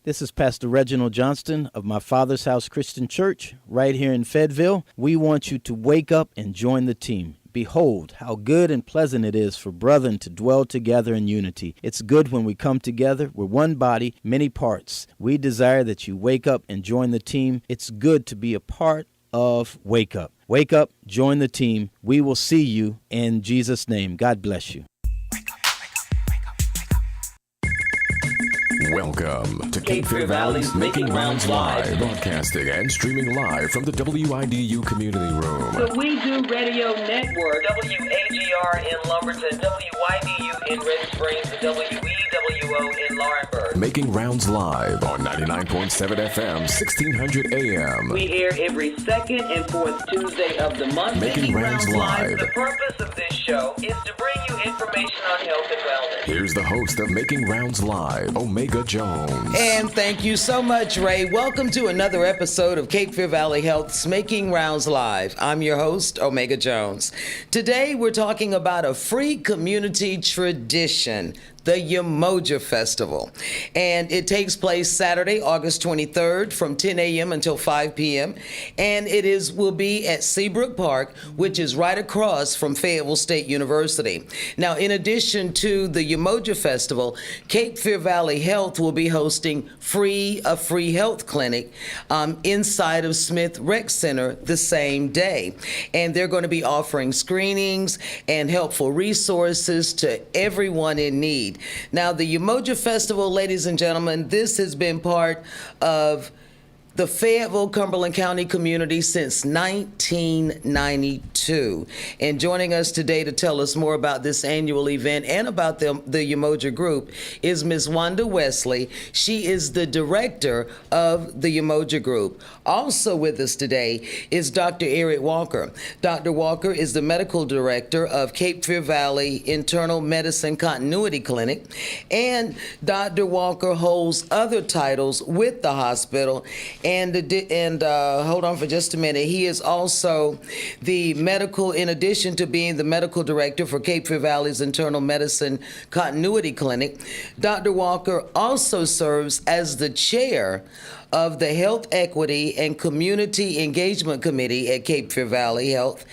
This is Pastor Reginald Johnston of My Father's House Christian Church right here in Fayetteville. We want you to wake up and join the team. Behold, how good and pleasant it is for brethren to dwell together in unity. It's good when we come together. We're one body, many parts. We desire that you wake up and join the team. It's good to be a part of Wake Up. Wake up, join the team. We will see you in Jesus' name. God bless you. Welcome to Cape Fear Valley's Making Rounds Live, broadcasting and streaming live from the WIDU Community Room. The WIDU Radio Network, WAGR in Lumberton, WYDU in Red Springs, and WEWO in Laurinburg. Making Rounds Live on 99.7 FM, 1600 AM. We air every second and fourth Tuesday of the month. Making Rounds Live. The purpose of this show is to bring you information on health and wellness. Here's the host of Making Rounds Live, Omega Jones. And thank you so much, Ray. Welcome to another episode of Cape Fear Valley Health's Making Rounds Live. I'm your host, Omega Jones. Today, we're talking about a free community tradition, the UMOJA Festival. And it takes place Saturday, August 23rd from 10 a.m. until 5 p.m. And will be at Seabrook Park, which is right across from Fayetteville State University. Now, in addition to the UMOJA Festival, Cape Fear Valley Health will be hosting a free health clinic inside of Smith Rec Center the same day. And they're going to be offering screenings and helpful resources to everyone in need. Now, the UMOJA Festival, ladies and gentlemen, this has been part of the Fayetteville, Cumberland County community since 1992. And joining us today to tell us more about this annual event and about the UMOJA group is Ms. Wanda Wesley. She is the director of the UMOJA group. Also with us today is Dr. Eric Walker. Dr. Walker is the medical director of Cape Fear Valley Internal Medicine Continuity Clinic. And Dr. Walker holds other titles with the hospital. And hold on for just a minute. He is also in addition to being the medical director for Cape Fear Valley's Internal Medicine Continuity Clinic, Dr. Walker also serves as the chair of the Health Equity and Community Engagement Committee at Cape Fear Valley Health.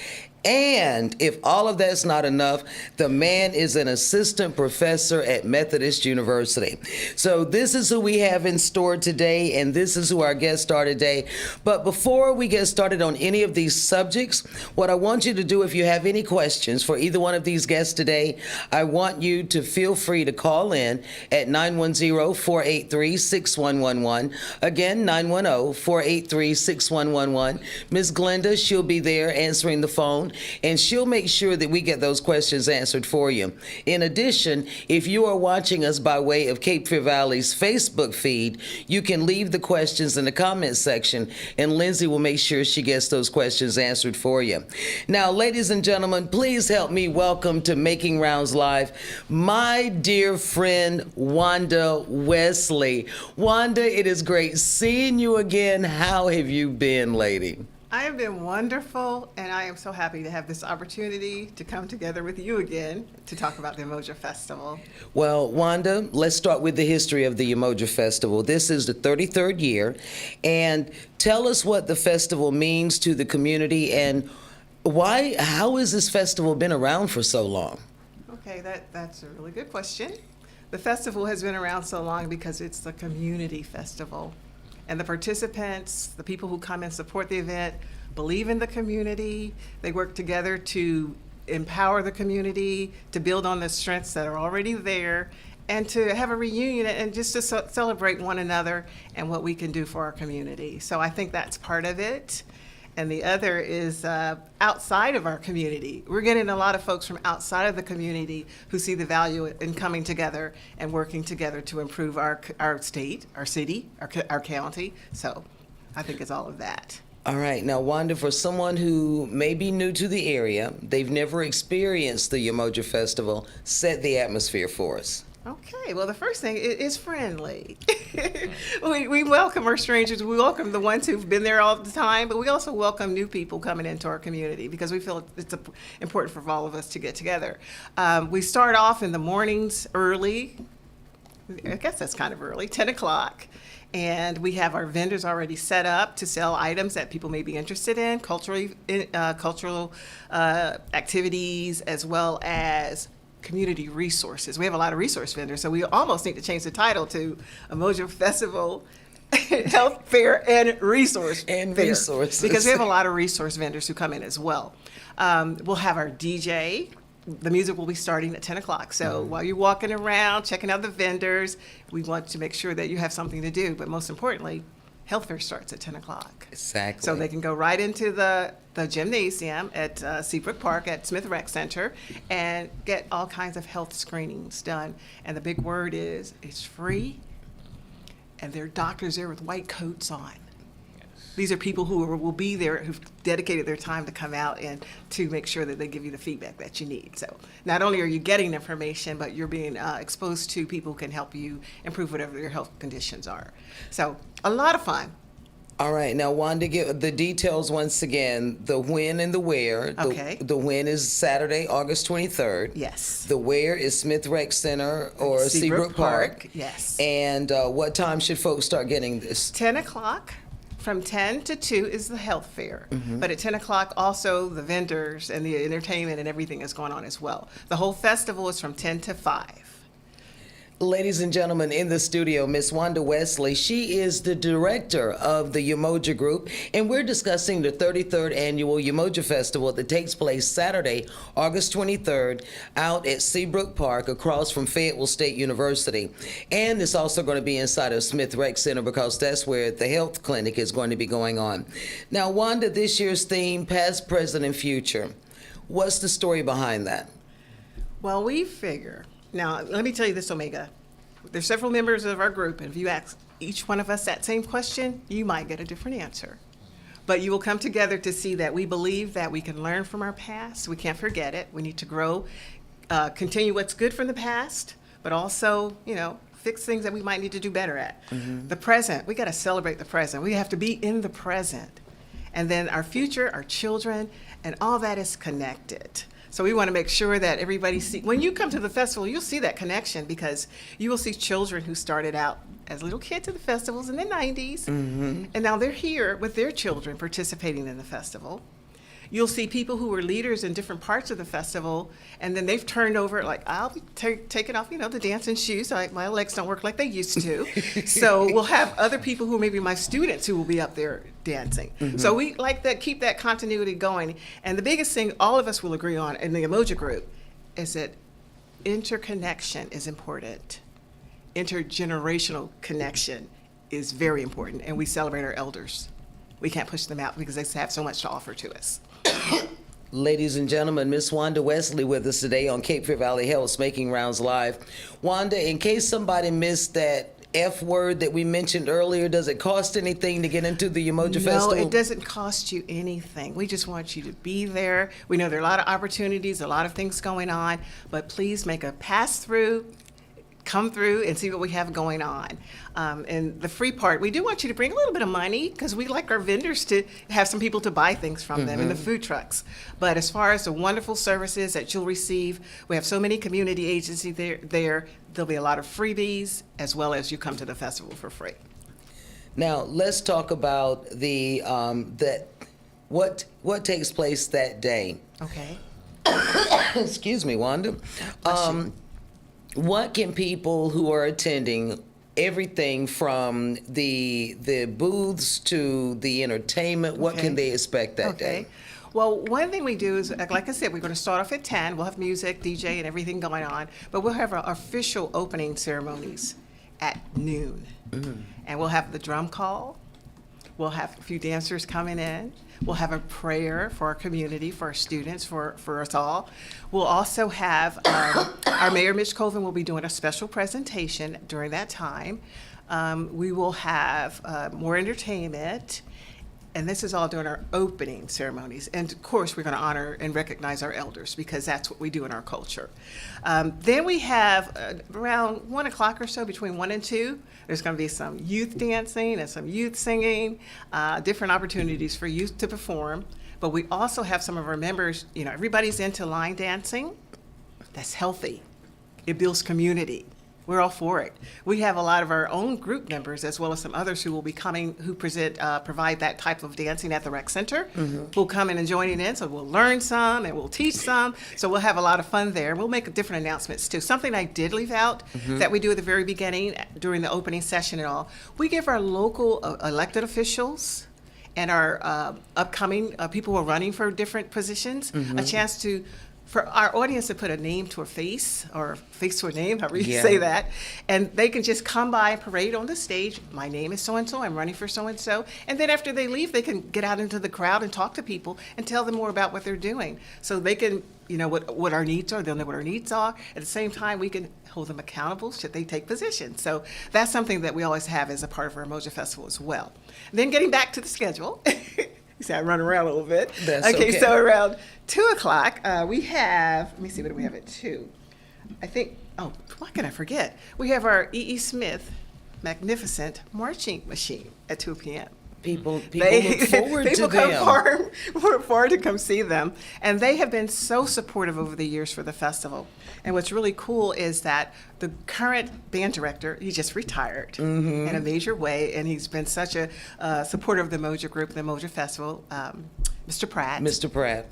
And if all of that's not enough, the man is an assistant professor at Methodist University. So this is who we have in store today, and this is who our guests are today. But before we get started on any of these subjects, what I want you to do, if you have any questions for either one of these guests today, I want you to feel free to call in at 910-483-6111. Again, 910-483-6111. Ms. Glenda, she'll be there answering the phone, and she'll make sure that we get those questions answered for you. In addition, if you are watching us by way of Cape Fear Valley's Facebook feed, you can leave the questions in the comments section, and Lindsay will make sure she gets those questions answered for you. Now, ladies and gentlemen, please help me welcome to Making Rounds Live my dear friend, Wanda Wesley. Wanda, it is great seeing you again. How have you been, lady? I have been wonderful, and I am so happy to have this opportunity to come together with you again to talk about the UMOJA Festival. Well, Wanda, let's start with the history of the UMOJA Festival. This is the 33rd year, and tell us what the festival means to the community and how has this festival been around for so long? Okay, that's a really good question. The festival has been around so long because it's the community festival. And the participants, the people who come and support the event, believe in the community. They work together to empower the community, to build on the strengths that are already there, and to have a reunion and just to celebrate one another and what we can do for our community. So I think that's part of it. And the other is outside of our community. We're getting a lot of folks from outside of the community who see the value in coming together and working together to improve our state, our city, our county. So I think it's all of that. All right. Now, Wanda, for someone who may be new to the area, they've never experienced the UMOJA Festival, set the atmosphere for us. Okay, well, the first thing is friendly. we welcome our strangers. We welcome the ones who've been there all the time, but we also welcome new people coming into our community because we feel it's important for all of us to get together. We start off in the mornings early. I guess that's kind of early, 10 o'clock. And we have our vendors already set up to sell items that people may be interested in, cultural activities, as well as community resources. We have a lot of resource vendors, so we almost need to change the title to UMOJA Festival Health Fair and Resource And Fair, resources. because we have a lot of resource vendors who come in as well. We'll have our DJ. The music will be starting at 10 o'clock. So while you're walking around, checking out the vendors, we want to make sure that you have something to do. But most importantly, health fair starts at 10 o'clock. Exactly. So they can go right into the gymnasium at Seabrook Park at Smith Rec Center and get all kinds of health screenings done. And the big word is it's free, and there are doctors there with white coats on. These are people who will be there, who've dedicated their time to come out and to make sure that they give you the feedback that you need. So not only are you getting information, but you're being exposed to people who can help you improve whatever your health conditions are. So a lot of fun. All right, now Wanda, give the details once again, the when and the where. Okay. The when is Saturday, August 23rd. Yes. The where is Smith Rec Center or Seabrook Park. Yes. And what time should folks start getting this? 10 o'clock. From 10 to 2 is the health fair. Mm-hmm. But at 10 o'clock, also the vendors and the entertainment and everything is going on as well. The whole festival is from 10 to 5. Ladies and gentlemen, in the studio, Miss Wanda Wesley. She is the director of the UMOJA Group, and we're discussing the 33rd Annual UMOJA Festival that takes place Saturday, August 23rd, out at Seabrook Park across from Fayetteville State University. And it's also going to be inside of Smith Rec Center because that's where the health clinic is going to be going on. Now, Wanda, this year's theme, Past, Present, and Future. What's the story behind that? Well, we figure, now let me tell you this, Omega. There's several members of our group, and if you ask each one of us that same question, you might get a different answer. But you will come together to see that we believe that we can learn from our past. We can't forget it. We need to grow, continue what's good from the past, but also, fix things that we might need to do better at. Mm-hmm. The present, we got to celebrate the present. We have to be in the present. And then our future, our children, and all that is connected. So we want to make sure that everybody when you come to the festival, you'll see that connection because you will see children who started out as little kids at the festivals in the 90s, mm-hmm. and now they're here with their children participating in the festival. You'll see people who were leaders in different parts of the festival, and then they've turned over, like, I'll be taking off, the dancing shoes. So my legs don't work like they used to. So we'll have other people who may be my students who will be up there dancing. Mm-hmm. So we like that, keep that continuity going. And the biggest thing all of us will agree on in the UMOJA group is that interconnection is important. Intergenerational connection is very important, and we celebrate our elders. We can't push them out because they have so much to offer to us. Ladies and gentlemen, Miss Wanda Wesley with us today on Cape Fear Valley Health's Making Rounds Live. Wanda, in case somebody missed that F word that we mentioned earlier, does it cost anything to get into the UMOJA Festival? No, it doesn't cost you anything. We just want you to be there. We know there are a lot of opportunities, a lot of things going on, but please make a pass through. Come through and see what we have going on. And the free part, we do want you to bring a little bit of money because we like our vendors to have some people to buy things from them, and the food trucks. But as far as the wonderful services that you'll receive, we have so many community agencies there. There'll be a lot of freebies as well as you come to the festival for free. Now let's talk about the what takes place that day. Okay. Excuse me, Wanda. What can people who are attending, everything from the booths to the entertainment, what can they expect that day? Well, one thing we do is, like I said, we're going to start off at 10. We'll have music, DJ, and everything going on. But we'll have our official opening ceremonies at noon. Mm-hmm. And we'll have the drum call. We'll have a few dancers coming in. We'll have a prayer for our community, for our students, for us all. We'll also have our Mayor, Mitch Colvin, will be doing a special presentation during that time. We will have more entertainment. And this is all during our opening ceremonies. And of course, we're going to honor and recognize our elders because that's what we do in our culture. Then we have around 1 o'clock or so, between 1 and 2, there's going to be some youth dancing and some youth singing, different opportunities for youth to perform. But we also have some of our members, everybody's into line dancing. That's healthy. It builds community. we're all for it. We have a lot of our own group members as well as some others who will be coming, who provide that type of dancing at the rec center, who'll come in and joining in. So we'll learn some and we'll teach some. So we'll have a lot of fun there. We'll make different announcements too. Something I did leave out that we do at the very beginning during the opening session and all, we give our local elected officials and our upcoming people who are running for different positions a chance for our audience to put a name to a face, or face to a name, however you say that, and they can just come by and parade on the stage. My name is so-and-so, I'm running for so-and-so, and then after they leave, they can get out into the crowd and talk to people and tell them more about what they're doing. So they can, what our needs are, they'll know what our needs are. At the same time, we can hold them accountable should they take positions. So that's something that we always have as a part of our UMOJA Festival as well. Then getting back to the schedule. You see, I run around a little bit. That's okay. So around 2 o'clock, we have, let me see, what do we have at 2? I think, why can I forget? We have our E.E. Smith magnificent marching machine at 2 p.m. People look forward to them. We're forward to come see them. And they have been so supportive over the years for the festival. And what's really cool is that the current band director, he just retired in a major way, and he's been such a supporter of the UMOJA group, the UMOJA Festival, Mr. Pratt. Mr. Pratt.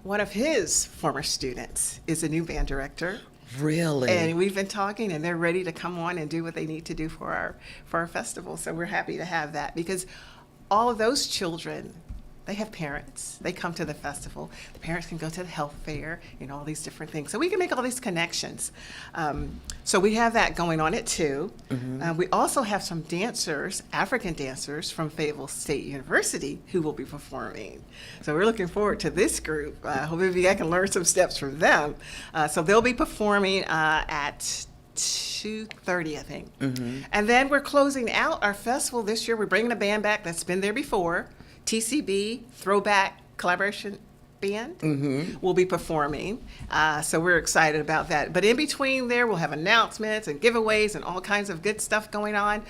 One of his former students is a new band director. Really? And we've been talking, and they're ready to come on and do what they need to do for our festival. So we're happy to have that, because all of those children, they have parents. They come to the festival. The parents can go to the health fair, all these different things. So we can make all these connections. So we have that going on at 2. We also have some dancers, African dancers from Fayetteville State University, who will be performing. So we're looking forward to this group. Maybe I can learn some steps from them. So they'll be performing at 2:30, I think. And then we're closing out our festival this year. We're bringing a band back that's been there before. TCB, Throwback Collaboration Band, will be performing. So we're excited about that. But in between there, we'll have announcements and giveaways and all kinds of good stuff going on.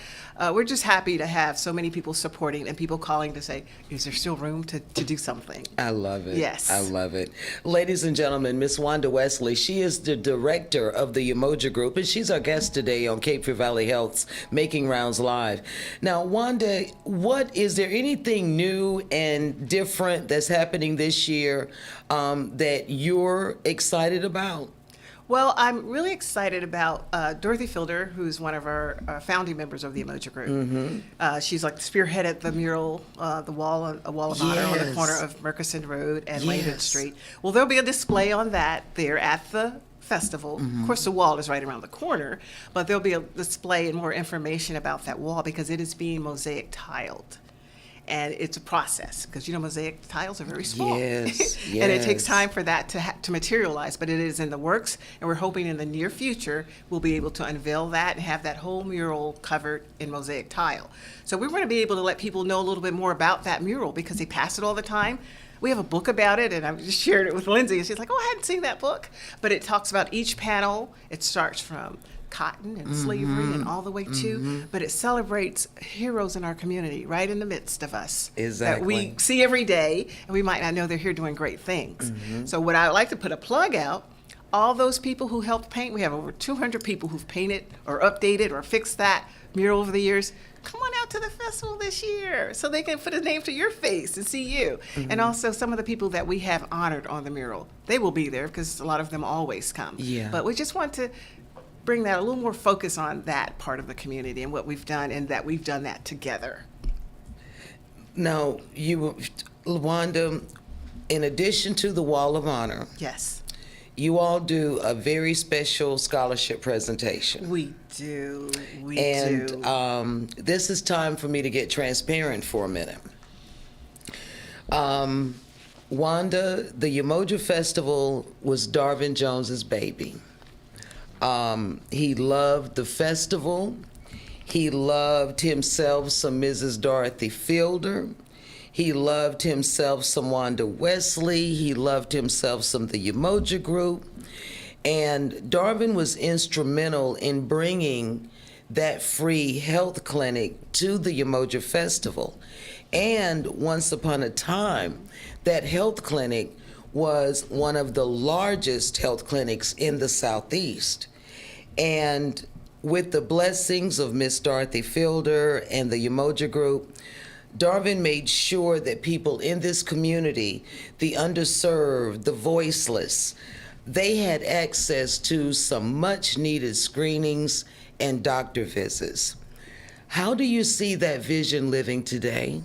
We're just happy to have so many people supporting and people calling to say, is there still room to do something? I love it. Yes. I love it. Ladies and gentlemen, Miss Wanda Wesley, she is the director of the UMOJA group, and she's our guest today on Cape Fear Valley Health's Making Rounds Live. Now, Wanda, is there anything new and different that's happening this year that you're excited about? Well, I'm really excited about Dorothy Fielder, who's one of our founding members of the UMOJA group. She's spearheaded the mural, a wall of honor on the corner of Murchison Road and Langdon Street. Well, there'll be a display on that there at the festival. Of course, the wall is right around the corner, but there'll be a display and more information about that wall because it is being mosaic tiled. And it's a process because mosaic tiles are very small. Yes, and it takes time for that to materialize, but it is in the works, and we're hoping in the near future we'll be able to unveil that and have that whole mural covered in mosaic tile. So we're going to be able to let people know a little bit more about that mural because they pass it all the time. We have a book about it, and I've just shared it with Lindsay, and she's like, I hadn't seen that book. But it talks about each panel. It starts from cotton and slavery and all the way to, but it celebrates heroes in our community right in the midst of us that we see every day, and we might not know they're here doing great things. So what I would like to put a plug out, all those people who helped paint, we have over 200 people who've painted or updated or fixed that mural over the years. Come on out to the festival this year so they can put a name to your face and see you. And also some of the people that we have honored on the mural, they will be there because a lot of them always come. But we just want to bring that a little more focus on that part of the community and what we've done, and that we've done that together. Now, Wanda, in addition to the Wall of Honor, yes, you all do a very special scholarship presentation. We do. This is time for me to get transparent for a minute. Wanda, the UMOJA Festival was Darvin Jones's baby. He loved the festival. He loved himself some Mrs. Dorothy Fielder. He loved himself some Wanda Wesley. He loved himself some the UMOJA group. And Darvin was instrumental in bringing that free health clinic to the UMOJA Festival. And once upon a time, that health clinic was one of the largest health clinics in the Southeast. And with the blessings of Miss Dorothy Fielder and the UMOJA group, Darvin made sure that people in this community, the underserved, the voiceless, they had access to some much needed screenings and doctor visits. How do you see that vision living today?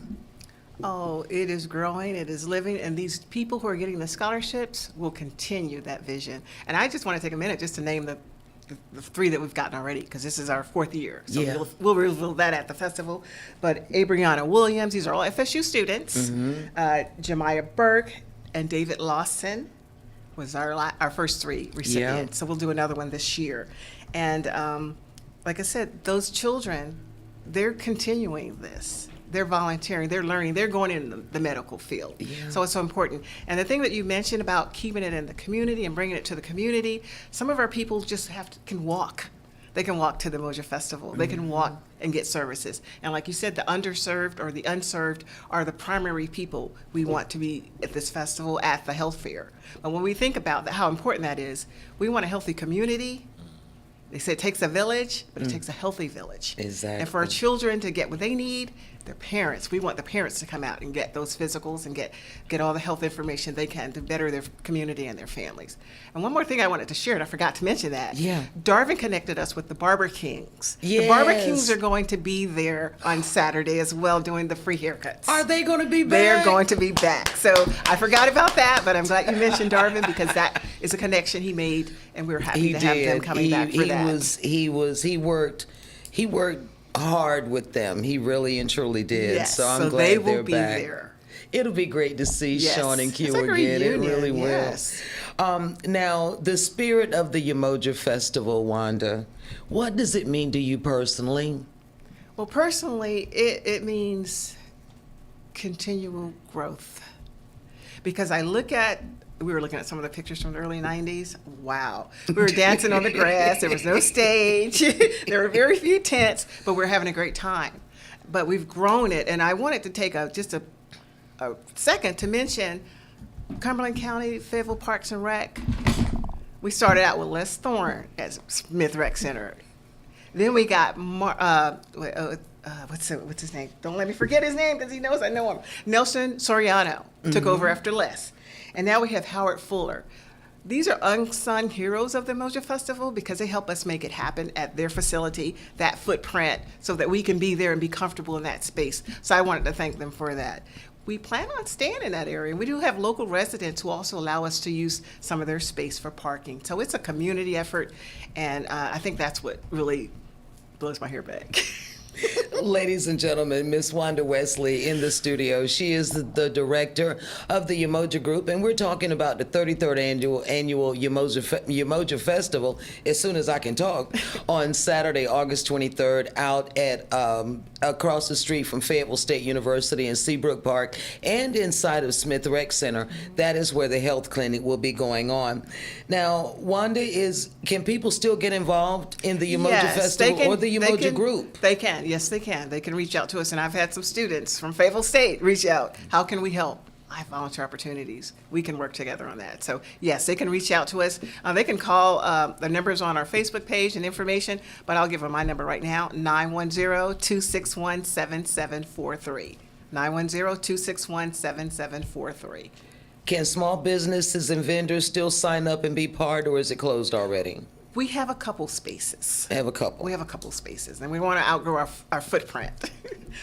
Oh, it is growing, it is living, and these people who are getting the scholarships will continue that vision. And I just want to take a minute just to name the 3 that we've gotten already, because this is our 4th year. So Yeah. we'll reveal that at the festival. But Abriana Williams, these are all FSU students. Jemiah Burke and David Lawson was our first 3 recipients. So we'll do another one this year. And like I said, those children, they're continuing this. They're volunteering, they're learning, they're going in the medical field. Yeah. So it's so important. And the thing that you mentioned about keeping it in the community and bringing it to the community, some of our people just can walk. They can walk to the UMOJA Festival. They can walk and get services. And like you said, the underserved or the unserved are the primary people we want to be at this festival, at the health fair. But when we think about how important that is, we want a healthy community. They say it takes a village, but it takes a healthy village. Exactly. And for our children to get what they need, their parents, we want the parents to come out and get those physicals and get all the health information they can to better their community and their families. And one more thing I wanted to share, and I forgot to mention that. Yeah. Darvin connected us with the Barber Kings. Yes. The Barber Kings are going to be there on Saturday as well doing the free haircuts. Are they going to be back? They're going to be back. So I forgot about that, but I'm glad you mentioned Darvin, because that is a connection he made, and we're happy to have them coming back for that. He worked hard with them. He really and truly did. Yes, so I'm so glad they will they're be back. there. It'll be great to see Yes. Sean and Q It's like a again. It reunion, really will. yes. Now, the spirit of the UMOJA Festival, Wanda, what does it mean to you personally? Well, personally, it means continual growth. Because we were looking at some of the pictures from the early 90s. Wow. We were dancing on the grass. There was no stage. There were very few tents, but we're having a great time. But we've grown it, and I wanted to take just a second to mention Cumberland County Fayetteville Parks and Rec. We started out with Les Thorne at Smith Rec Center. Then we got what's his name? Don't let me forget his name, because he knows I know him. Nelson Soriano took over after Les. And now we have Howard Fuller. These are unsung heroes of the UMOJA Festival, because they help us make it happen at their facility, that footprint, so that we can be there and be comfortable in that space. So I wanted to thank them for that. We plan on staying in that area. We do have local residents who also allow us to use some of their space for parking. So it's a community effort, and I think that's what really blows my hair back. Ladies and gentlemen, Miss Wanda Wesley in the studio. She is the director of the UMOJA Group, and we're talking about the 33rd annual UMOJA Festival, as soon as I can talk, on Saturday, August 23rd, out at across the street from Fayetteville State University in Seabrook Park, and inside of Smith Rec Center. That is where the health clinic will be going on. Now, Wanda, can people still get involved in the UMOJA Festival or the UMOJA Group? They can. Yes, they can. They can reach out to us, and I've had some students from Fayetteville State reach out. How can we help? I have volunteer opportunities. We can work together on that. So yes, they can reach out to us. They can call the numbers on our Facebook page and information, but I'll give them my number right now, 910-261-7743. 910-261-7743. Can small businesses and vendors still sign up and be part, or is it closed already? We have a couple spaces. I have a couple. We have a couple spaces, and we want to outgrow our footprint.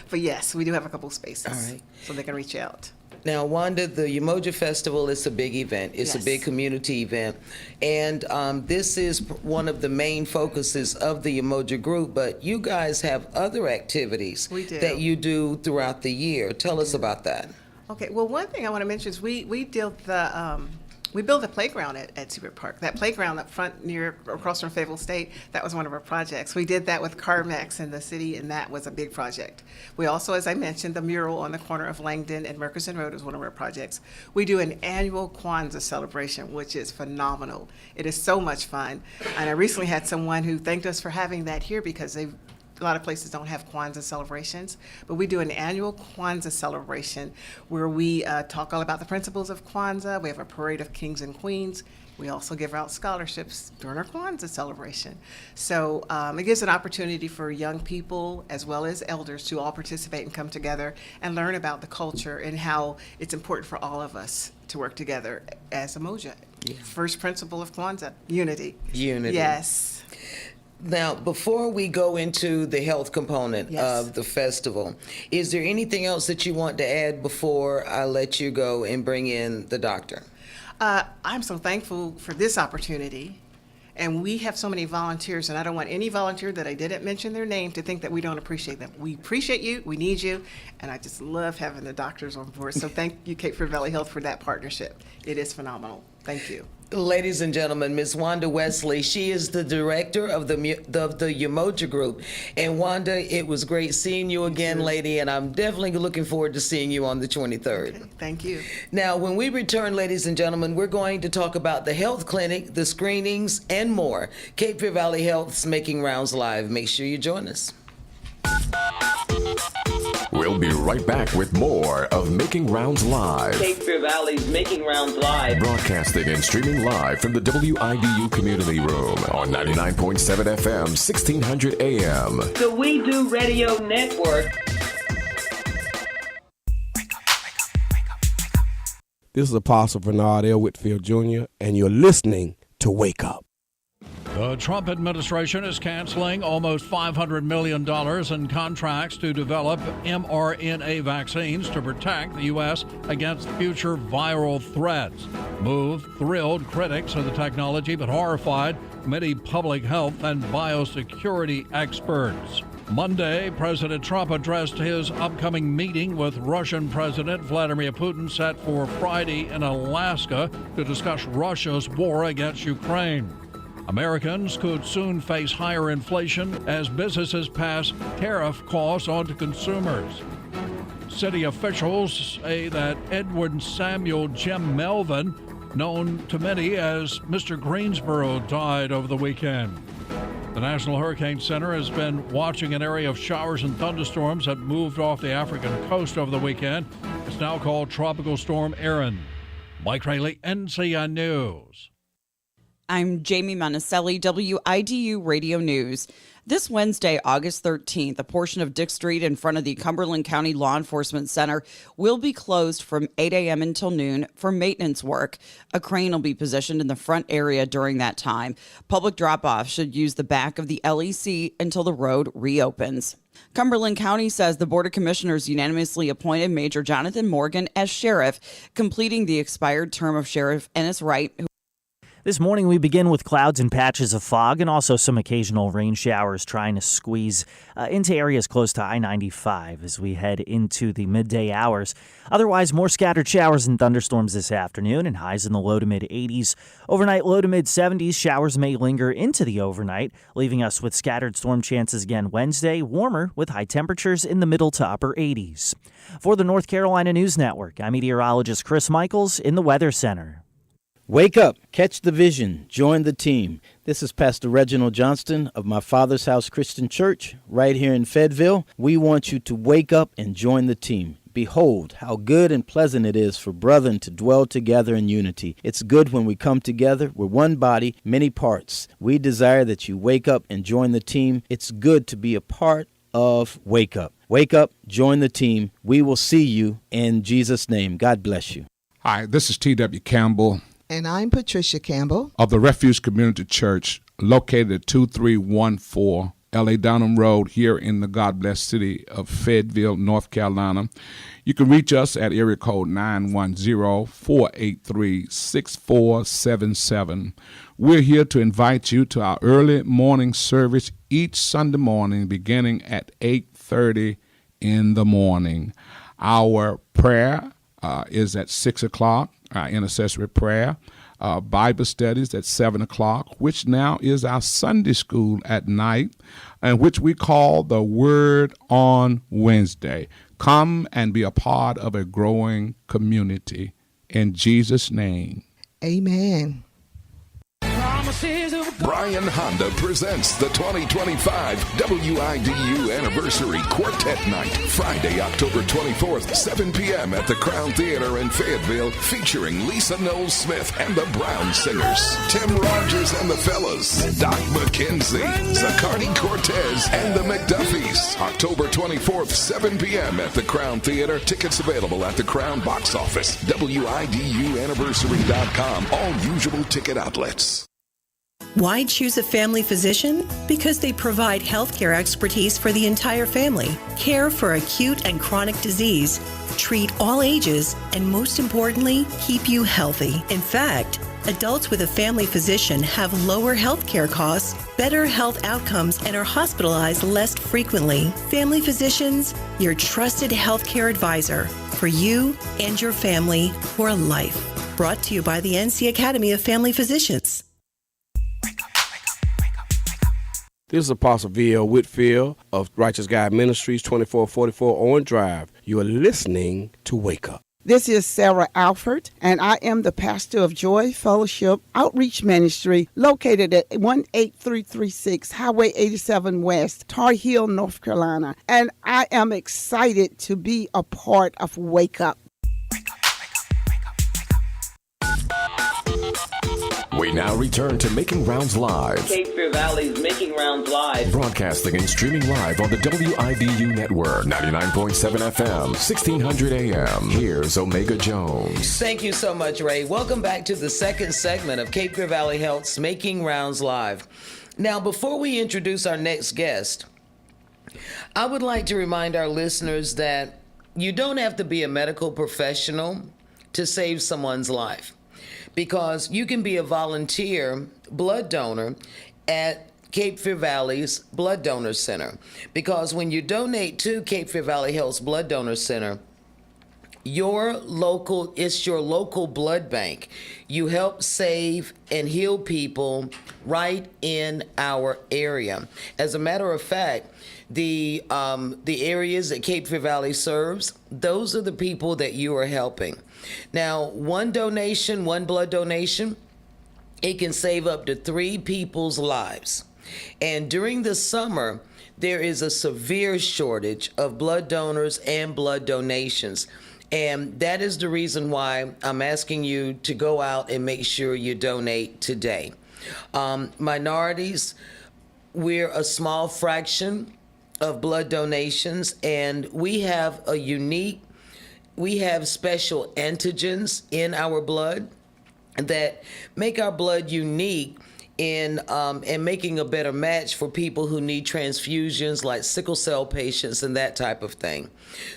But yes, we do have a couple spaces. All right. So they can reach out. Now, Wanda, the UMOJA Festival is a big event. It's Yes. a big community event. And this is one of the main focuses of the UMOJA Group, but you guys have other activities We do. that you do throughout the year. Tell us about that. Okay, well, one thing I want to mention is we built a playground at Seabrook Park. That playground up front across from Fayetteville State, that was one of our projects. We did that with CarMax in the city, and that was a big project. We also, as I mentioned, the mural on the corner of Langdon and Murkison Road is one of our projects. We do an annual Kwanzaa celebration, which is phenomenal. It is so much fun. And I recently had someone who thanked us for having that here, because a lot of places don't have Kwanzaa celebrations, but we do an annual Kwanzaa celebration where we talk all about the principles of Kwanzaa. We have a parade of kings and queens. We also give out scholarships during our Kwanzaa celebration. So it gives an opportunity for young people as well as elders to all participate and come together and learn about the culture and how it's important for all of us to work together as UMOJA. Yeah. First principle of Kwanzaa, unity. Unity. Yes. Now, before we go into the health component of the festival, is there anything else that you want to add before I let you go and bring in the doctor? I'm so thankful for this opportunity. And we have so many volunteers, and I don't want any volunteer that I didn't mention their name to think that we don't appreciate them. We appreciate you, we need you, and I just love having the doctors on board. So thank you, Cape Fear Valley Health, for that partnership. It is phenomenal. Thank you. Ladies and gentlemen, Miss Wanda Wesley, she is the director of the UMOJA group. And Wanda, it was great seeing you again, lady, and I'm definitely looking forward to seeing you on the 23rd. Okay, thank you. Now, when we return, ladies and gentlemen, we're going to talk about the health clinic, the screenings, and more. Cape Fear Valley Health's Making Rounds Live. Make sure you join us. We'll be right back with more of Making Rounds Live. Cape Fear Valley's Making Rounds Live. Broadcasting and streaming live from the WIDU Community Room on 99.7 FM, 1600 AM. The WIDU Radio Network. This is Apostle Bernard L. Whitfield Jr., and you're listening to Wake Up. The Trump administration is canceling almost $500 million in contracts to develop mRNA vaccines to protect the U.S. against future viral threats. Move thrilled critics of the technology, but horrified many public health and biosecurity experts. Monday, President Trump addressed his upcoming meeting with Russian President Vladimir Putin, set for Friday in Alaska, to discuss Russia's war against Ukraine. Americans could soon face higher inflation as businesses pass tariff costs on to consumers. City officials say that Edward Samuel Jim Melvin, known to many as Mr. Greensboro, died over the weekend. The National Hurricane Center has been watching an area of showers and thunderstorms that moved off the African coast over the weekend. It's now called Tropical Storm Erin. Mike Rayleigh, NCN News. I'm Jamie Monticelli, WIDU Radio News. This Wednesday, August 13th, a portion of Dick Street in front of the Cumberland County Law Enforcement Center will be closed from 8 a.m. until noon for maintenance work. A crane will be positioned in the front area during that time. Public drop-off should use the back of the LEC until the road reopens. Cumberland County says the Board of Commissioners unanimously appointed Major Jonathan Morgan as sheriff, completing the expired term of Sheriff Ennis Wright. This morning, we begin with clouds and patches of fog and also some occasional rain showers trying to squeeze into areas close to I-95 as we head into the midday hours. Otherwise, more scattered showers and thunderstorms this afternoon and highs in the low to mid-80s. Overnight, low to mid-70s. Showers may linger into the overnight, leaving us with scattered storm chances again Wednesday, warmer with high temperatures in the middle to upper 80s. For the North Carolina News Network, I'm meteorologist Chris Michaels in the Weather Center. Wake up, catch the vision, join the team. This is Pastor Reginald Johnston of my Father's House Christian Church right here in Fayetteville. We want you to wake up and join the team. Behold, how good and pleasant it is for brethren to dwell together in unity. It's good when we come together. We're one body, many parts. We desire that you wake up and join the team. It's good to be a part of Wake Up. Wake up, join the team. We will see you in Jesus' name. God bless you. Hi, this is T.W. Campbell. And I'm Patricia Campbell of the Refuge Community Church, located at 2314 L.A. Downham Road here in the God bless city of Fayetteville, North Carolina. You can reach us at area code 910-483-6477. We're here to invite you to our early morning service each Sunday morning beginning at 8:30 in the morning. Our prayer is at 6 o'clock. Our intercessory prayer, Bible studies at 7 o'clock, which now is our Sunday school at night, and which we call the Word on Wednesday. Come and be a part of a growing community. In Jesus' name. Amen. Brian Honda presents the 2025 WIDU Anniversary Quartet Night, Friday, October 24th, 7 p.m. at the Crown Theater in Fayetteville, featuring Lisa Knowles Smith and the Brown Singers, Tim Rogers and the Fellas, Doc McKenzie, Zacardi Cortez, and the McDuffies. October 24th, 7 p.m. at the Crown Theater. Tickets available at the Crown box office, WIDUanniversary.com, all usual ticket outlets. Why choose a family physician? Because they provide healthcare expertise for the entire family, care for acute and chronic disease, treat all ages, and most importantly, keep you healthy. In fact, adults with a family physician have lower healthcare costs, better health outcomes, and are hospitalized less frequently. Family physicians, your trusted healthcare advisor for you and your family for life. Brought to you by the NC Academy of Family Physicians. This is Apostle V.L. Whitfield of Righteous God Ministries, 2444 Owen Drive. You are listening to Wake Up. This is Sarah Alford, and I am the pastor of Joy Fellowship Outreach Ministry located at 18336 Highway 87 West, Tar Heel, North Carolina. And I am excited to be a part of Wake Up. We now return to Making Rounds Live. Cape Fear Valley's Making Rounds Live. Broadcasting and streaming live on the WIDU network, 99.7 FM, 1600 AM. Here's Omega Jones. Thank you so much, Ray. Welcome back to the second segment of Cape Fear Valley Health's Making Rounds Live. Now, before we introduce our next guest, I would like to remind our listeners that you don't have to be a medical professional to save someone's life, because you can be a volunteer blood donor at Cape Fear Valley's Blood Donor Center. Because when you donate to Cape Fear Valley Health's Blood Donor Center, it's your local blood bank. You help save and heal people right in our area. As a matter of fact, the areas that Cape Fear Valley serves, those are the people that you are helping. Now, one donation, one blood donation, it can save up to 3 people's lives. And during the summer, there is a severe shortage of blood donors and blood donations. And that is the reason why I'm asking you to go out and make sure you donate today. Minorities, we're a small fraction of blood donations, and we have special antigens in our blood that make our blood unique in and making a better match for people who need transfusions, like sickle cell patients and that type of thing.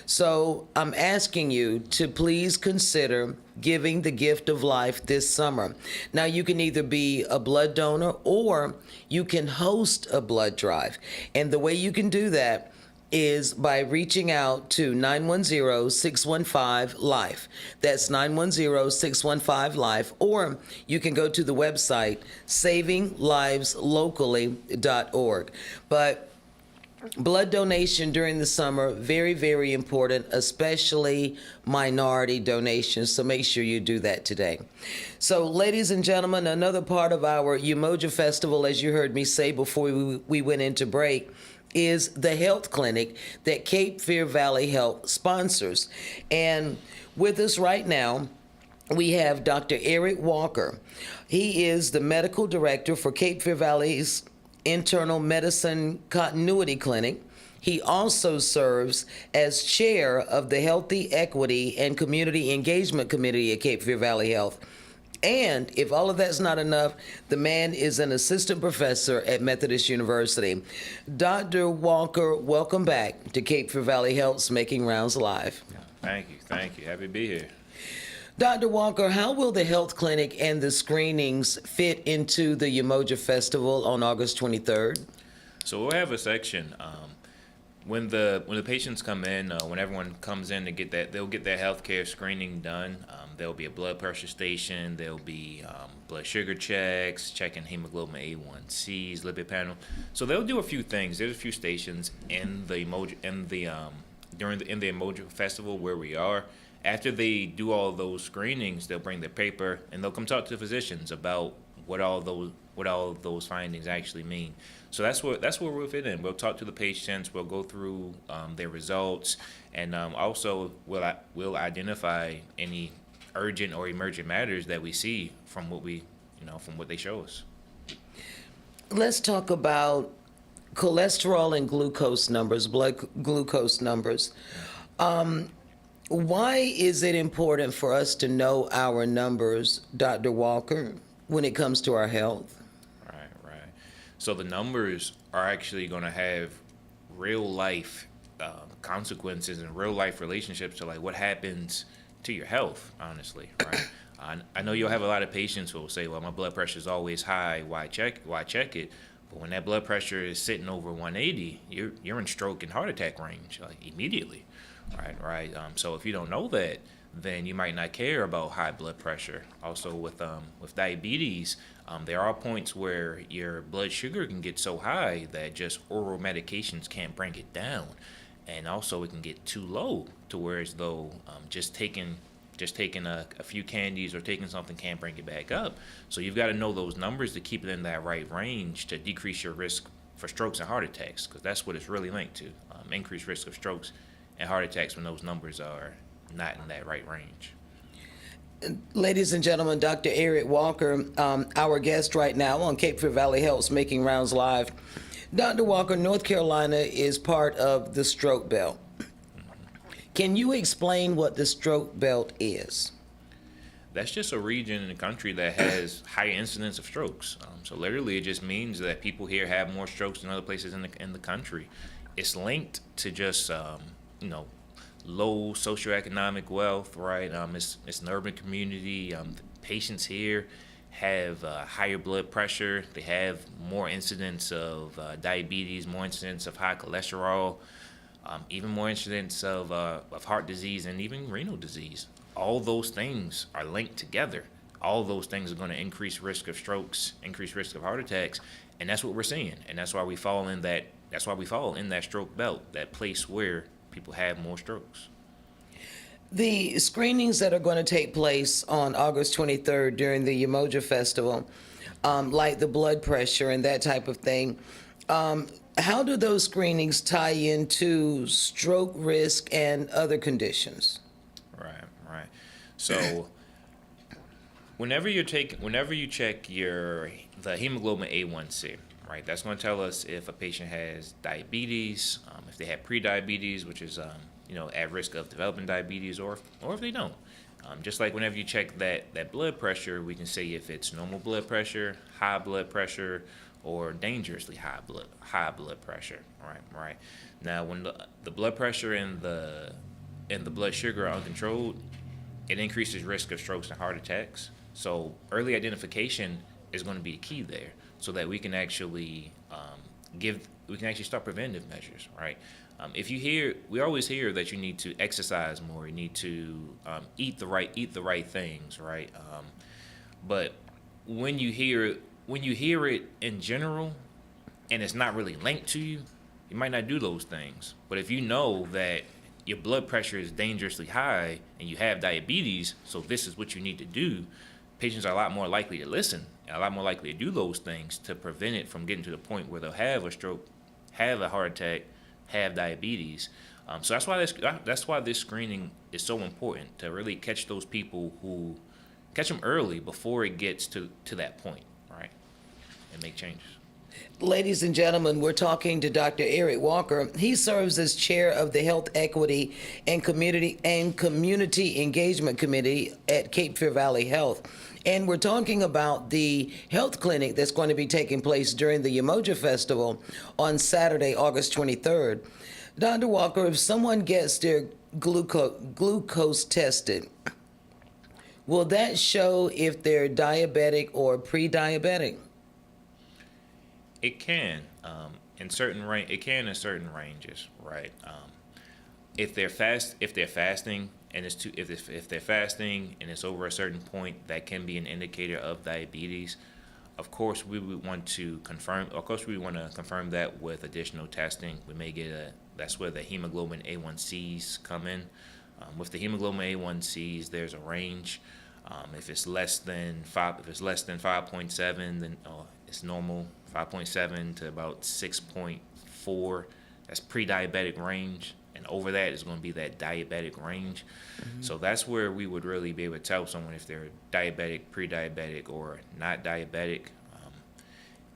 So I'm asking you to please consider giving the gift of life this summer. Now, you can either be a blood donor or you can host a blood drive. And the way you can do that is by reaching out to 910-615-LIFE. That's 910-615-LIFE. Or you can go to the website, savingliveslocally.org. But blood donation during the summer, very, very important, especially minority donations. So make sure you do that today. So, ladies and gentlemen, another part of our UMOJA Festival, as you heard me say before we went into break, is the health clinic that Cape Fear Valley Health sponsors. And with us right now, we have Dr. Eric Walker. He is the medical director for Cape Fear Valley's Internal Medicine Continuity Clinic. He also serves as chair of the Healthy Equity and Community Engagement Committee at Cape Fear Valley Health. And if all of that's not enough, the man is an assistant professor at Methodist University. Dr. Walker, welcome back to Cape Fear Valley Health's Making Rounds Live. Thank you. Happy to be here. Dr. Walker, how will the health clinic and the screenings fit into the UMOJA Festival on August 23rd? So we'll have a section. When the patients come in, when everyone comes in to get that, they'll get their healthcare screening done. There'll be a blood pressure station. There'll be blood sugar checks, checking hemoglobin A1Cs, lipid panel. So they'll do a few things. There's a few stations in the UMOJA Festival where we are. After they do all those screenings, they'll bring their paper and they'll come talk to the physicians about what all those what all of those findings actually mean. So that's where we'll fit in. We'll talk to the patients. We'll go through their results, and also we'll identify any urgent or emergent matters that we see from what they show us. Let's talk about cholesterol and glucose numbers, blood glucose numbers. Why is it important for us to know our numbers, Dr. Walker, when it comes to our health? Right. So the numbers are actually going to have real life consequences and real life relationships to like what happens to your health, honestly, right? I know you'll have a lot of patients who will say, well, my blood pressure is always high, why check it? But when that blood pressure is sitting over 180, you're in stroke and heart attack range, like immediately, right? So if you don't know that, then you might not care about high blood pressure. Also with diabetes, there are points where your blood sugar can get so high that just oral medications can't bring it down. And also it can get too low to where as though just taking a few candies or taking something can't bring it back up. So you've got to know those numbers to keep it in that right range to decrease your risk for strokes and heart attacks, because that's what it's really linked to, increased risk of strokes and heart attacks when those numbers are not in that right range. Ladies and gentlemen, Dr. Eric Walker, our guest right now on Cape Fear Valley Health's Making Rounds Live. Dr. Walker, North Carolina is part of the stroke belt. Can you explain what the stroke belt is? That's just a region in the country that has higher incidence of strokes. So literally it just means that people here have more strokes than other places in the country. It's linked to just, low socioeconomic wealth, right? It's an urban community. The patients here have higher blood pressure. They have more incidence of diabetes, more incidence of high cholesterol, even more incidence of heart disease and even renal disease. All those things are linked together. All those things are going to increase risk of strokes, increase risk of heart attacks, and that's what we're seeing. And that's why we fall in that. That's why we fall in that stroke belt, that place where people have more strokes. The screenings that are going to take place on August 23rd during the UMOJA Festival, like the blood pressure and that type of thing, how do those screenings tie into stroke risk and other conditions? Right. So whenever you check the hemoglobin A1C, right, that's going to tell us if a patient has diabetes, if they have prediabetes, which is at risk of developing diabetes, or if they don't. Just like whenever you check that blood pressure, we can say if it's normal blood pressure, high blood pressure, or dangerously high blood pressure. Right. Now, when the blood pressure and the blood sugar are uncontrolled, it increases risk of strokes and heart attacks. So early identification is going to be a key there, so that we can actually start preventive measures, right? We always hear that you need to exercise more, you need to eat the right things, right? But when you hear it in general, and it's not really linked to you, you might not do those things. But if you know that your blood pressure is dangerously high and you have diabetes, so this is what you need to do, patients are a lot more likely to listen, and a lot more likely to do those things to prevent it from getting to the point where they'll have a stroke, have a heart attack, have diabetes. So that's why this screening is so important, to really catch those people catch them early before it gets to that point, right? And make changes. Ladies and gentlemen, we're talking to Dr. Eric Walker. He serves as chair of the Health Equity and Community Engagement Committee at Cape Fear Valley Health. And we're talking about the health clinic that's going to be taking place during the UMOJA Festival on Saturday, August 23rd. Dr. Walker, if someone gets their glucose tested, will that show if they're diabetic or pre-diabetic? It can, in certain ranges, right? If they're fasting and if they're fasting and it's over a certain point, that can be an indicator of diabetes. Of course, we would want to confirm. Of course, we want to confirm that with additional testing. We may that's where the hemoglobin A1Cs come in. With the hemoglobin A1Cs, there's a range. If it's less than 5.7, then it's normal, 5.7 to about 6.4. That's pre-diabetic range. And over that is going to be that diabetic range. So that's where we would really be able to tell someone if they're diabetic, pre-diabetic, or not diabetic.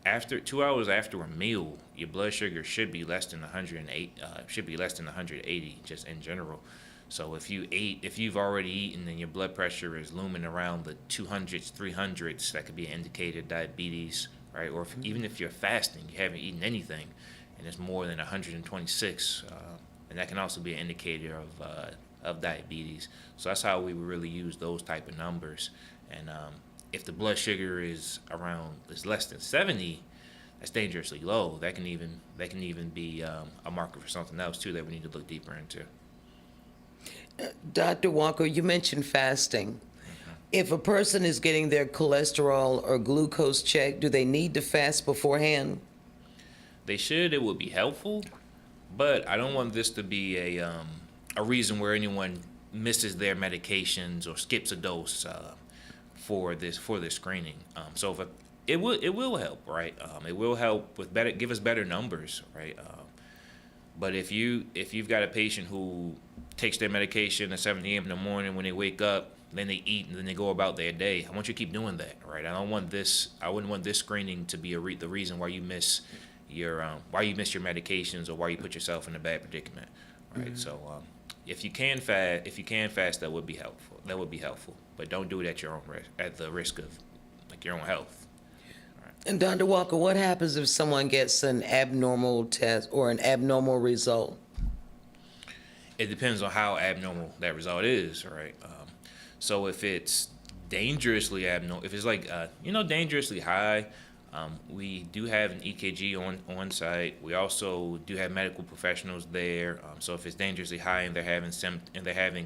After 2 hours after a meal, your blood sugar should be less than 108. Should be less than 180, just in general. So if you've already eaten and your blood pressure is looming around the 200s, 300s, that could be an indicator of diabetes, right? Or even if you're fasting, you haven't eaten anything, and it's more than 126, and that can also be an indicator of diabetes. So that's how we would really use those type of numbers. And if the blood sugar is less than 70, that's dangerously low. That can even be a marker for something else too that we need to look deeper into. Dr. Walker, you mentioned fasting. If a person is getting their cholesterol or glucose checked, do they need to fast beforehand? They should. It would be helpful, but I don't want this to be a reason where anyone misses their medications or skips a dose for this screening. So if it will help, right? It will help with give us better numbers, right? But if you've got a patient who takes their medication at 7 a.m. in the morning when they wake up, then they eat and then they go about their day, I want you to keep doing that, right? I wouldn't want this screening to be the reason why you miss your medications or why you put yourself in a bad predicament, right? So if you can fast, that would be helpful. But don't do it at your own risk, at the risk of your own health. And Dr. Walker, what happens if someone gets an abnormal test or an abnormal result? It depends on how abnormal that result is, right? So if it's dangerously abnormal, if it's dangerously high, we do have an EKG on site. We also do have medical professionals there. So if it's dangerously high and they're having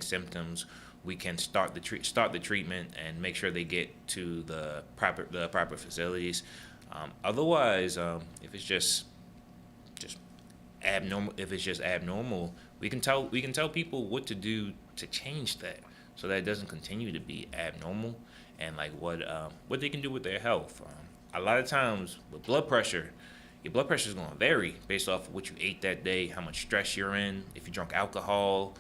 symptoms, we can start the treatment and make sure they get to the proper facilities. Otherwise, if it's just abnormal, we can tell people what to do to change that, so that it doesn't continue to be abnormal, and what they can do with their health. A lot of times with blood pressure, your blood pressure is going to vary based off of what you ate that day, how much stress you're in, if you drunk alcohol.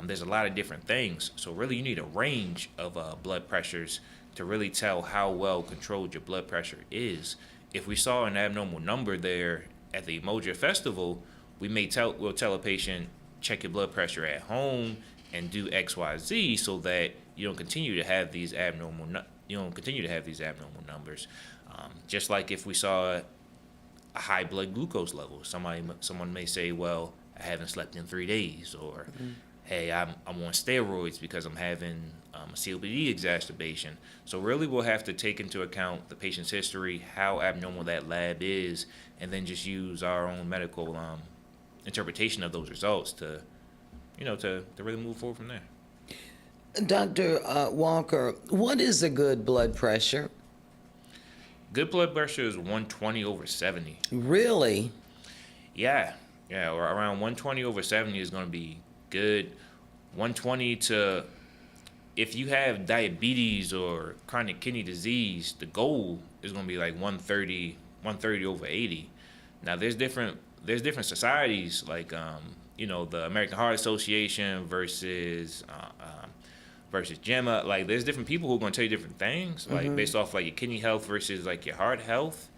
There's a lot of different things. So really you need a range of blood pressures to really tell how well controlled your blood pressure is. If we saw an abnormal number there at the UMOJA festival, we'll tell a patient, check your blood pressure at home and do XYZ so that you don't continue to have these abnormal numbers. Just like if we saw a high blood glucose level, someone may say, well, I haven't slept in 3 days, or hey, I'm on steroids because I'm having a COPD exacerbation. So really we'll have to take into account the patient's history, how abnormal that lab is, and then just use our own medical interpretation of those results to really move forward from there. Dr. Walker, what is a good blood pressure? Good blood pressure is 120/70. Really? Yeah, or around 120/70 is going to be good. 120 to, if you have diabetes or chronic kidney disease, the goal is going to be like 130/80. Now there's different societies, like the American Heart Association versus JAMA. Like there's different people who are going to tell you different things, like based off like your kidney health versus like your heart health.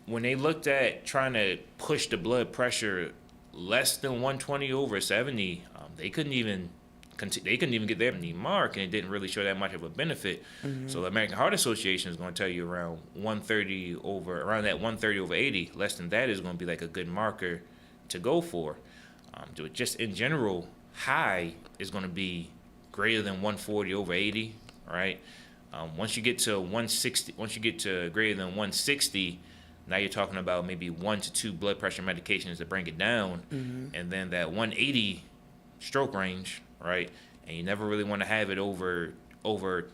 When they looked at trying to push the blood pressure less than 120/70, they couldn't even get their knee mark, and it didn't really show that much of a benefit. So the American Heart Association is going to tell you around that 130/80. Less than that is going to be like a good marker to go for. Just in general, high is going to be greater than 140/80, right? Once you get to 160, once you get to greater than 160, now you're talking about maybe 1 to 2 blood pressure medications to bring it down, and then that 180 stroke range, right? And you never really want to have it over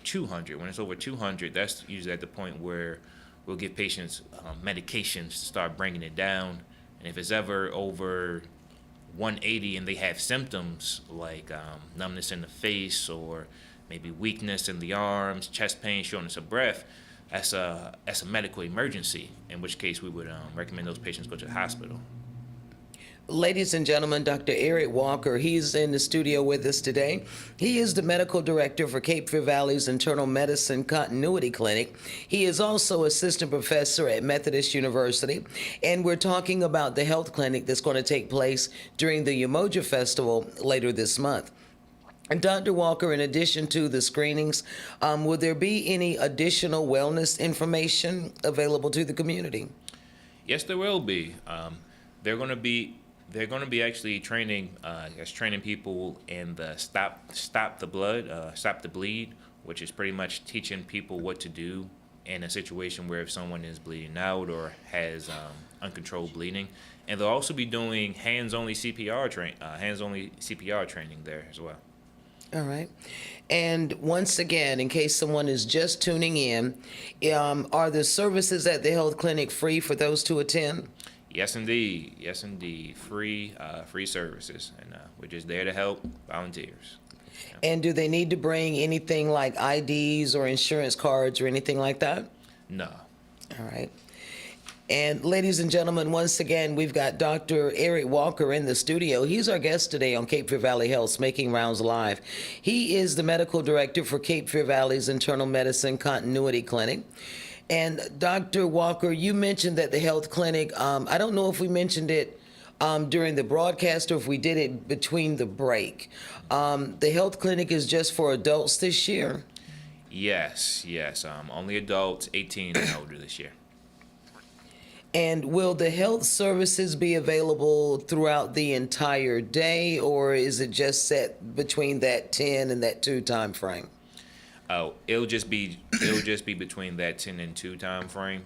200. When it's over 200, that's usually at the point where we'll give patients medications to start bringing it down. And if it's ever over 180 and they have symptoms like numbness in the face or maybe weakness in the arms, chest pain, shortness of breath, that's a medical emergency, in which case we would recommend those patients go to the hospital. Ladies and gentlemen, Dr. Eric Walker, he's in the studio with us today. He is the medical director for Cape Fear Valley's Internal Medicine Continuity Clinic. He is also assistant professor at Methodist University, and we're talking about the health clinic that's going to take place during the UMOJA Festival later this month. And Dr. Walker, in addition to the screenings, will there be any additional wellness information available to the community? Yes, there will be. They're going to be actually training people in the stop the bleed, which is pretty much teaching people what to do in a situation where if someone is bleeding out or has uncontrolled bleeding. And they'll also be doing hands-only CPR training there as well. All right. And once again, in case someone is just tuning in, are the services at the health clinic free for those to attend? Yes, indeed. Yes, indeed. Free services, and we're just there to help volunteers. Yeah. And do they need to bring anything like IDs or insurance cards or anything like that? No. All right. And ladies and gentlemen, once again, we've got Dr. Eric Walker in the studio. He's our guest today on Cape Fear Valley Health's Making Rounds Live. He is the medical director for Cape Fear Valley's Internal Medicine Continuity Clinic. And Dr. Walker, you mentioned that the health clinic, I don't know if we mentioned it during the broadcast or if we did it between the break. The health clinic is just for adults this year? Yes. Only adults 18 and older this year. And will the health services be available throughout the entire day, or is it just set between that 10 and that 2 time frame? Oh, it'll just be between that 10 and 2 time frame.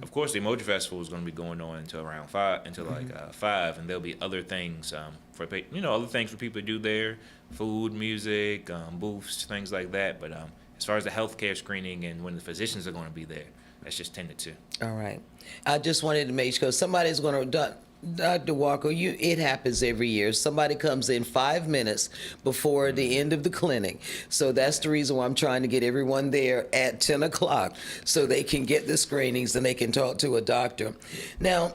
Of course, the UMOJA Festival is going to be going on until around 5, and there'll be other things for people to do there, food, music, booths, things like that. But as far as the healthcare screening and when the physicians are going to be there, that's just 10 to 2. All right. I just wanted to make sure somebody's going to, Dr. Walker, it happens every year. Somebody comes in 5 minutes before the end of the clinic. So that's the reason why I'm trying to get everyone there at 10 o'clock so they can get the screenings and they can talk to a doctor. Now,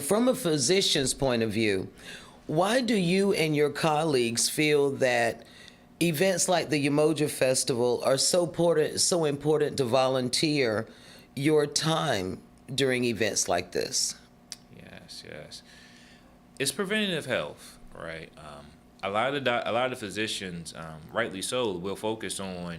from a physician's point of view, why do you and your colleagues feel that events like the UMOJA Festival are so important to volunteer your time during events like this? Yes. It's preventative health, right? A lot of the physicians, rightly so, will focus on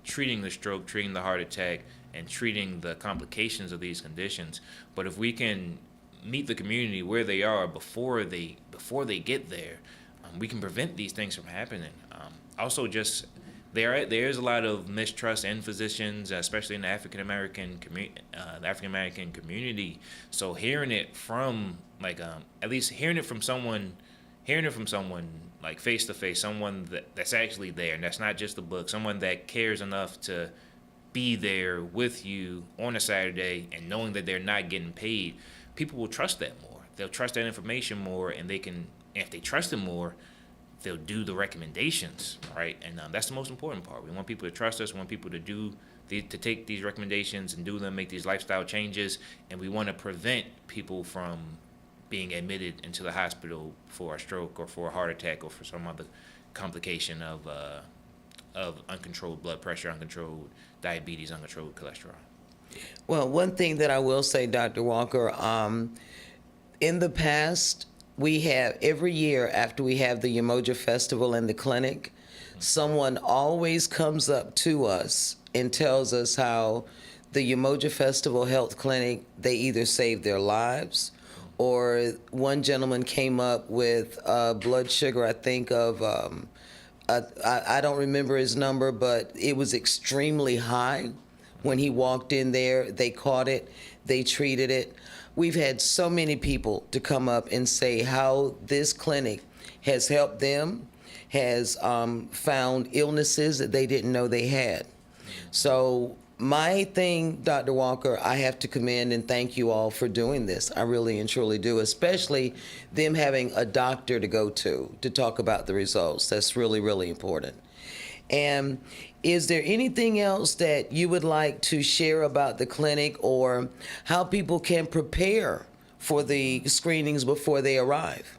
treating the stroke, treating the heart attack, and treating the complications of these conditions. But if we can meet the community where they are before they get there, we can prevent these things from happening. Also, just there is a lot of mistrust in physicians, especially in the African American community. So hearing it from someone like face to face, someone that's actually there, and that's not just a book, someone that cares enough to be there with you on a Saturday, and knowing that they're not getting paid, people will trust that more. They'll trust that information more, and if they trust it more, they'll do the recommendations, right? And that's the most important part. We want people to trust us. We want people to take these recommendations and do them, make these lifestyle changes, and we want to prevent people from being admitted into the hospital for a stroke or for a heart attack or for some other complication of uncontrolled blood pressure, uncontrolled diabetes, uncontrolled cholesterol. Well, one thing that I will say, Dr. Walker, in the past, we have every year after we have the UMOJA Festival in the clinic, someone always comes up to us and tells us how the UMOJA Festival Health Clinic, they either saved their lives, or one gentleman came up with blood sugar, I think of, I don't remember his number, but it was extremely high. When he walked in there, they caught it, they treated it. We've had so many people to come up and say how this clinic has helped them, has found illnesses that they didn't know they had. So my thing, Dr. Walker, I have to commend and thank you all for doing this. I really and truly do, especially them having a doctor to go to talk about the results. That's really, really important. And is there anything else that you would like to share about the clinic or how people can prepare for the screenings before they arrive?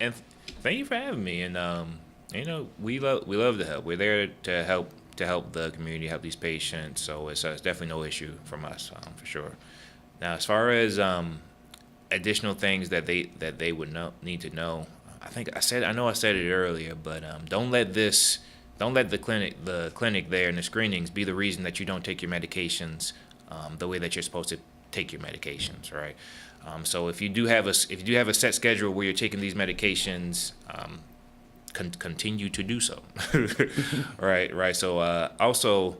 And thank you for having me. And we love to help. We're there to help the community, help these patients. So it's definitely no issue from us, for sure. Now, as far as additional things that they would need to know, I said it earlier, but don't let the clinic there and the screenings be the reason that you don't take your medications the way that you're supposed to take your medications, right? So if you do have a set schedule where you're taking these medications, continue to do so. right. So also,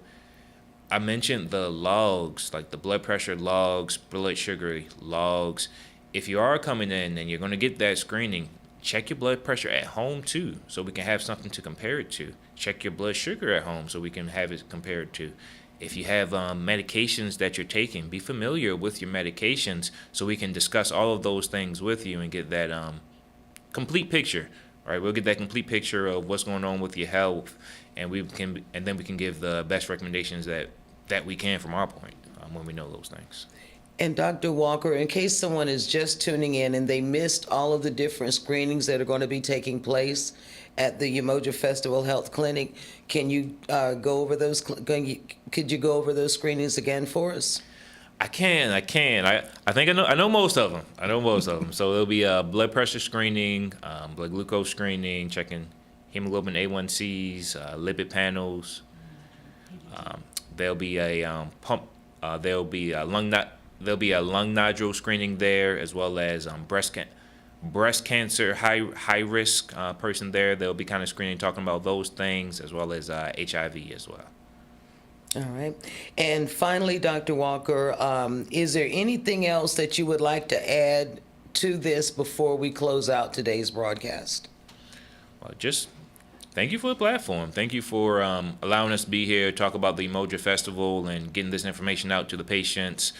I mentioned the logs, like the blood pressure logs, blood sugar logs. If you are coming in and you're going to get that screening, check your blood pressure at home too, so we can have something to compare it to. Check your blood sugar at home so we can have it compared to. If you have medications that you're taking, be familiar with your medications so we can discuss all of those things with you and get that complete picture. Right, we'll get that complete picture of what's going on with your health, and then we can give the best recommendations that we can from our point when we know those things. And Dr. Walker, in case someone is just tuning in and they missed all of the different screenings that are going to be taking place at the UMOJA Festival Health Clinic, can you go over those? Could you go over those screenings again for us? I can. I think I know most of them. So there'll be a blood pressure screening, blood glucose screening, checking hemoglobin A1Cs, lipid panels. There'll be a pump. There'll be a lung nodule screening there, as well as breast cancer high risk person there. They'll be kind of screening, talking about those things, as well as HIV as well. All right. And finally, Dr. Walker, is there anything else that you would like to add to this before we close out today's broadcast? Well, just thank you for the platform. Thank you for allowing us to be here, talk about the UMOJA Festival and getting this information out to the patients.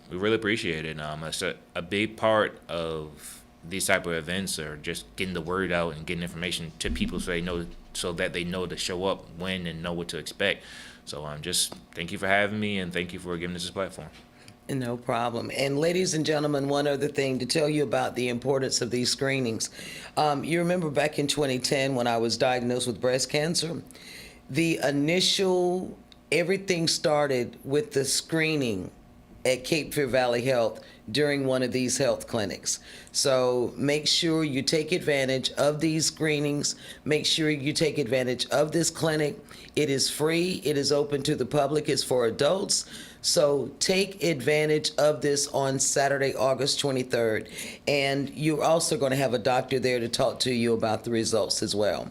We really appreciate it. It's a big part of these type of events are just getting the word out and getting information to people so that they know to show up when and know what to expect. So just thank you for having me, and thank you for giving us this platform. No problem. And ladies and gentlemen, one other thing to tell you about the importance of these screenings. You remember back in 2010 when I was diagnosed with breast cancer, everything started with the screening at Cape Fear Valley Health during one of these health clinics. So make sure you take advantage of these screenings. Make sure you take advantage of this clinic. It is free. It is open to the public. It's for adults. So take advantage of this on Saturday, August 23rd. And you're also going to have a doctor there to talk to you about the results as well.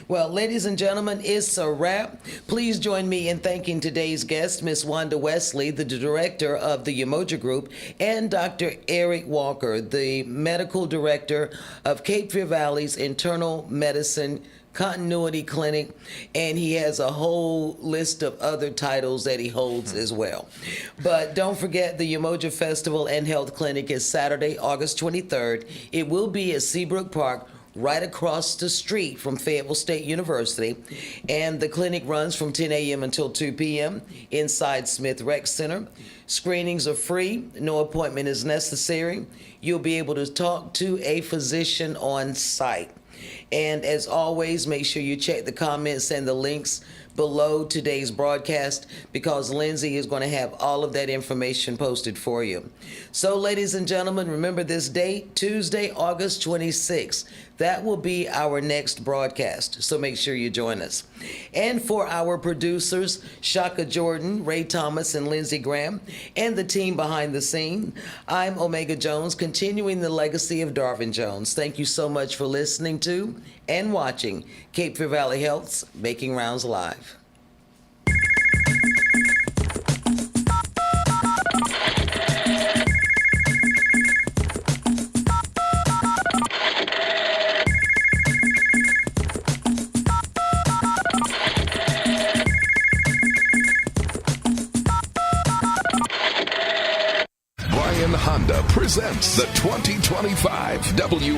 Well, ladies and gentlemen, it's a wrap. Please join me in thanking today's guest, Ms. Wanda Wesley, the director of the UMOJA Group, and Dr. Eric Walker, the medical director of Cape Fear Valley's Internal Medicine Continuity Clinic, and he has a whole list of other titles that he holds as well. But don't forget, the UMOJA Festival and Health Clinic is Saturday, August 23rd. It will be at Seabrook Park, right across the street from Fayetteville State University, and the clinic runs from 10 a.m. until 2 p.m. inside Smith Rec Center. Screenings are free. No appointment is necessary. You'll be able to talk to a physician on site. And as always, make sure you check the comments and the links below today's broadcast, because Lindsay is going to have all of that information posted for you. So, ladies and gentlemen, remember this date, Tuesday, August 26th. That will be our next broadcast, so make sure you join us. And for our producers, Shaka Jordan, Ray Thomas, and Lindsey Graham, and the team behind the scene, I'm Omega Jones, continuing the legacy of Darvin Jones. Thank you so much for listening to and watching Cape Fear Valley Health's Making Rounds Live. Honda presents the 2025 WIDU